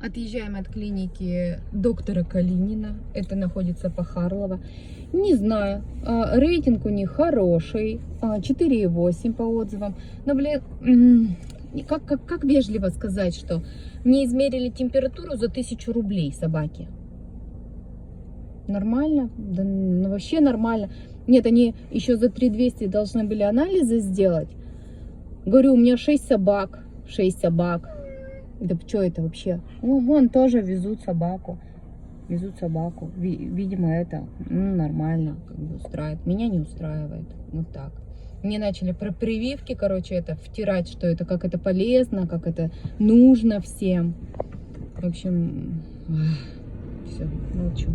Отъезжаем от клиники доктора Калинина. Это находится по Харлово. Не знаю, рейтинг у них хороший, 4,8 по отзывам. Но, блин, как вежливо сказать, что мне измерили температуру за 1000 рублей собаки. Нормально? Да, ну, вообще нормально. Нет, они еще за 3200 должны были анализы сделать. Говорю, у меня 6 собак. 6 собак. Да что это вообще? Ну, вон тоже везут собаку. Везут собаку. Видимо, это нормально, как бы устраивает. Меня не устраивает. Вот так. Мне начали про прививки, короче, это втирать, что это, как это полезно, как это нужно всем. В общем, все, молчу.